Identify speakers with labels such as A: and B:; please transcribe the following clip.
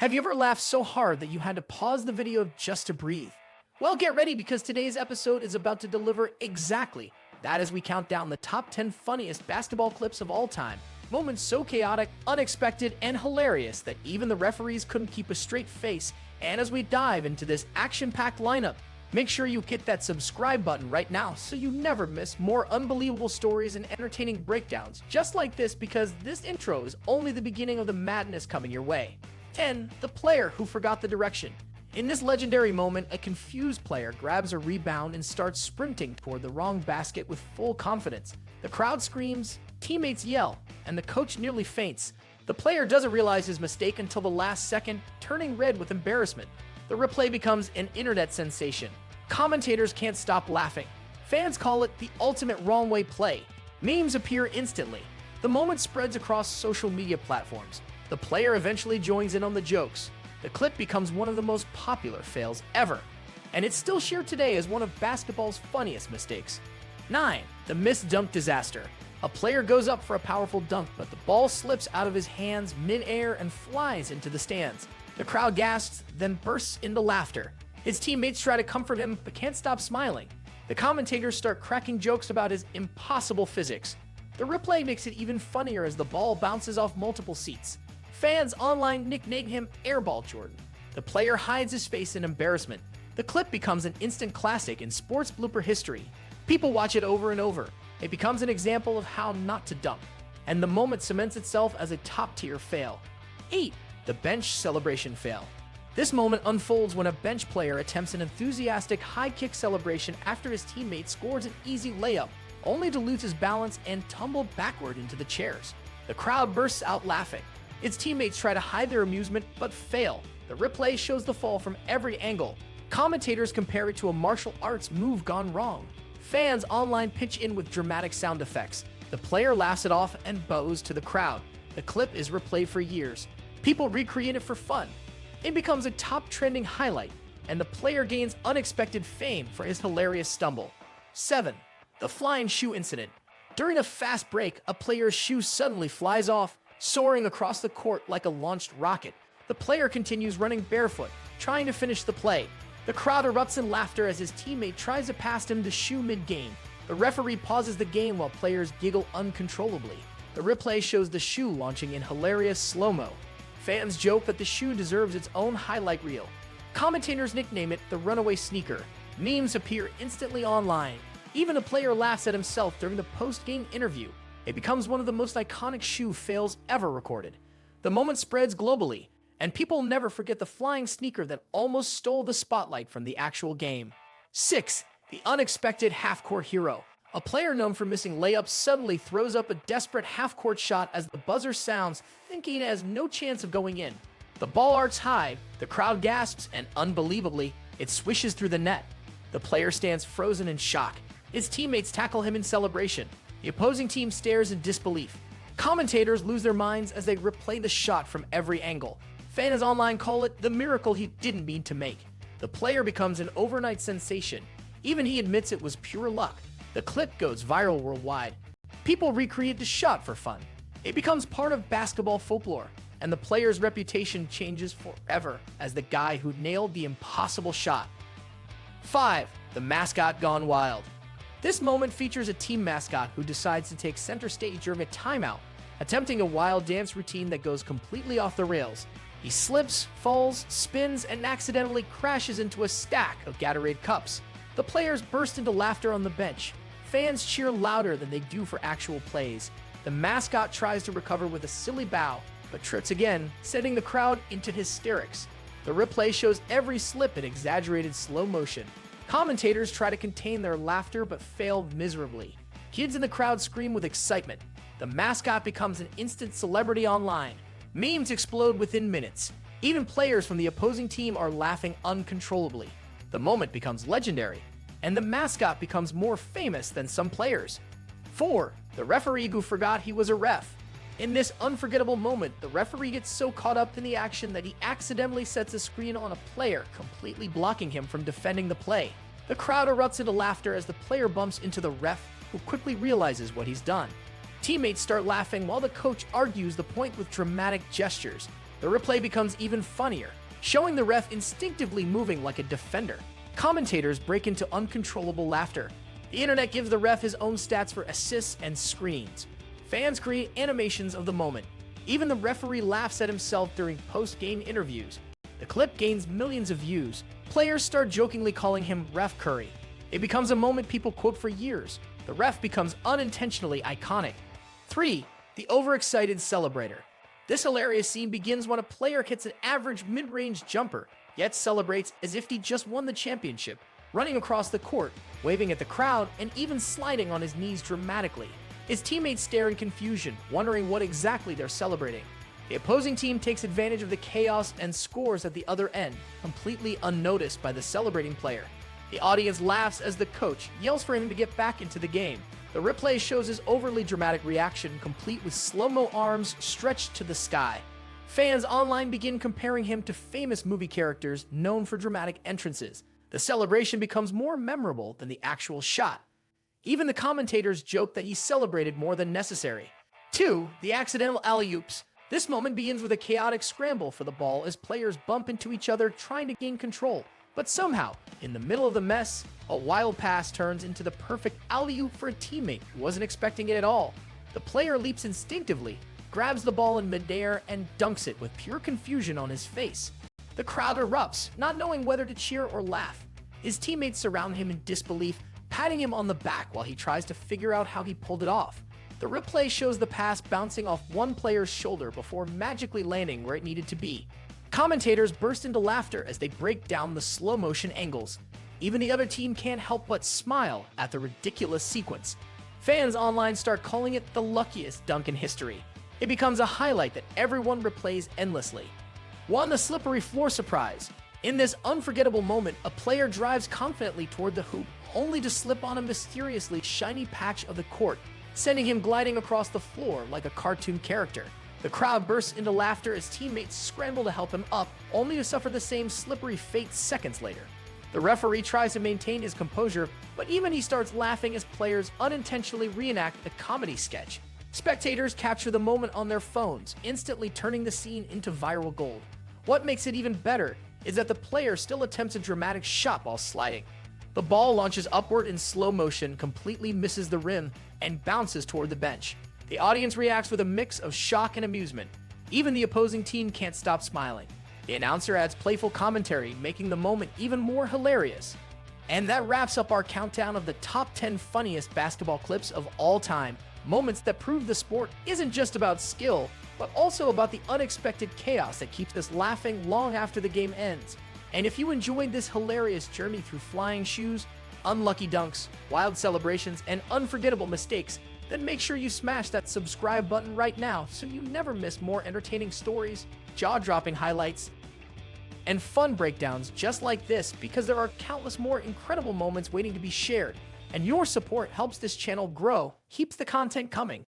A: Have you ever laughed so hard that you had to pause the video just to breathe? Well, get ready because today's episode is about to deliver exactly that as we count down the top 10 funniest basketball clips of all time. Moments so chaotic, unexpected, and hilarious that even the referees couldn't keep a straight face. And as we dive into this action-packed lineup, make sure you hit that subscribe button right now so you never miss more unbelievable stories and entertaining breakdowns just like this, because this intro is only the beginning of the madness coming your way. 10. The player who forgot the direction. In this legendary moment, a confused player grabs a rebound and starts sprinting toward the wrong basket with full confidence. The crowd screams, teammates yell, and the coach nearly faints. The player doesn't realize his mistake until the last second, turning red with embarrassment. The replay becomes an internet sensation. Commentators can't stop laughing. Fans call it the ultimate wrong way play. Memes appear instantly. The moment spreads across social media platforms. The player eventually joins in on the jokes. The clip becomes one of the most popular fails ever, and it's still shared today as one of basketball's funniest mistakes. 9. The missed dunk disaster. A player goes up for a powerful dunk, but the ball slips out of his hands mid-air and flies into the stands. The crowd gasps, then bursts into laughter. His teammates try to comfort him, but can't stop smiling. The commentators start cracking jokes about his impossible physics. The replay makes it even funnier as the ball bounces off multiple seats. Fans online nickname him Airball Jordan. The player hides his face in embarrassment. The clip becomes an instant classic in sports blooper history. People watch it over and over. It becomes an example of how not to dunk, and the moment cements itself as a top-tier fail. 8. The bench celebration fail. This moment unfolds when a bench player attempts an enthusiastic high-kick celebration after his teammate scores an easy layup, only to lose his balance and tumble backward into the chairs. The crowd bursts out laughing. Its teammates try to hide their amusement, but fail. The replay shows the fall from every angle. Commentators compare it to a martial arts move gone wrong. Fans online pitch in with dramatic sound effects. The player laughs it off and bows to the crowd. The clip is replayed for years. People recreate it for fun. It becomes a top trending highlight, and the player gains unexpected fame for his hilarious stumble. 7. The flying shoe incident. During a fast break, a player's shoe suddenly flies off, soaring across the court like a launched rocket. The player continues running barefoot, trying to finish the play. The crowd erupts in laughter as his teammate tries to pass him the shoe mid-game. The referee pauses the game while players giggle uncontrollably. The replay shows the shoe launching in hilarious slow-mo. Fans joke that the shoe deserves its own highlight reel. Commentators nickname it the runaway sneaker. Memes appear instantly online. Even a player laughs at himself during the post-game interview. It becomes one of the most iconic shoe fails ever recorded. The moment spreads globally, and people never forget the flying sneaker that almost stole the spotlight from the actual game. 6. The unexpected half-court hero. A player known for missing layups suddenly throws up a desperate half-court shot as the buzzer sounds, thinking it has no chance of going in. The ball arcs high, the crowd gasps, and unbelievably, it swishes through the net. The player stands frozen in shock. His teammates tackle him in celebration. The opposing team stares in disbelief. Commentators lose their minds as they replay the shot from every angle. Fans online call it the miracle he didn't mean to make. The player becomes an overnight sensation. Even he admits it was pure luck. The clip goes viral worldwide. People recreate the shot for fun. It becomes part of basketball folklore, and the player's reputation changes forever as the guy who nailed the impossible shot. 5. The mascot gone wild. This moment features a team mascot who decides to take center stage during a timeout, attempting a wild dance routine that goes completely off the rails. He slips, falls, spins, and accidentally crashes into a stack of Gatorade cups. The players burst into laughter on the bench. Fans cheer louder than they do for actual plays. The mascot tries to recover with a silly bow, but trips again, sending the crowd into hysterics. The replay shows every slip in exaggerated slow motion. Commentators try to contain their laughter but fail miserably. Kids in the crowd scream with excitement. The mascot becomes an instant celebrity online. Memes explode within minutes. Even players from the opposing team are laughing uncontrollably. The moment becomes legendary, and the mascot becomes more famous than some players. 4. The referee who forgot he was a ref. In this unforgettable moment, the referee gets so caught up in the action that he accidentally sets a screen on a player, completely blocking him from defending the play. The crowd erupts into laughter as the player bumps into the ref, who quickly realizes what he's done. Teammates start laughing while the coach argues the point with dramatic gestures. The replay becomes even funnier, showing the ref instinctively moving like a defender. Commentators break into uncontrollable laughter. The internet gives the ref his own stats for assists and screens. Fans create animations of the moment. Even the referee laughs at himself during post-game interviews. The clip gains millions of views. Players start jokingly calling him Ref Curry. It becomes a moment people quote for years. The ref becomes unintentionally iconic. 3. The overexcited celebrator. This hilarious scene begins when a player hits an average mid-range jumper, yet celebrates as if he just won the championship, running across the court, waving at the crowd, and even sliding on his knees dramatically. His teammates stare in confusion, wondering what exactly they're celebrating. The opposing team takes advantage of the chaos and scores at the other end, completely unnoticed by the celebrating player. The audience laughs as the coach yells for him to get back into the game. The replay shows his overly dramatic reaction, complete with slow-mo arms stretched to the sky. Fans online begin comparing him to famous movie characters known for dramatic entrances. The celebration becomes more memorable than the actual shot. Even the commentators joke that he celebrated more than necessary. 2. The accidental alley-oops. This moment begins with a chaotic scramble for the ball as players bump into each other trying to gain control. But somehow, in the middle of the mess, a wild pass turns into the perfect alley-oop for a teammate who wasn't expecting it at all. The player leaps instinctively, grabs the ball in midair, and dunks it with pure confusion on his face. The crowd erupts, not knowing whether to cheer or laugh. His teammates surround him in disbelief, patting him on the back while he tries to figure out how he pulled it off. The replay shows the pass bouncing off one player's shoulder before magically landing where it needed to be. Commentators burst into laughter as they break down the slow-motion angles. Even the other team can't help but smile at the ridiculous sequence. Fans online start calling it the luckiest dunk in history. It becomes a highlight that everyone replays endlessly. 1. The slippery floor surprise. In this unforgettable moment, a player drives confidently toward the hoop, only to slip on a mysteriously shiny patch of the court, sending him gliding across the floor like a cartoon character. The crowd bursts into laughter as teammates scramble to help him up, only to suffer the same slippery fate seconds later. The referee tries to maintain his composure, but even he starts laughing as players unintentionally reenact the comedy sketch. Spectators capture the moment on their phones, instantly turning the scene into viral gold. What makes it even better is that the player still attempts a dramatic shot while sliding. The ball launches upward in slow motion, completely misses the rim, and bounces toward the bench. The audience reacts with a mix of shock and amusement. Even the opposing team can't stop smiling. The announcer adds playful commentary, making the moment even more hilarious. And that wraps up our countdown of the top 10 funniest basketball clips of all time. Moments that prove the sport isn't just about skill, but also about the unexpected chaos that keeps us laughing long after the game ends. And if you enjoyed this hilarious journey through flying shoes, unlucky dunks, wild celebrations, and unforgettable mistakes, then make sure you smash that subscribe button right now so you never miss more entertaining stories, jaw-dropping highlights, and fun breakdowns just like this, because there are countless more incredible moments waiting to be shared. And your support helps this channel grow, keeps the content coming.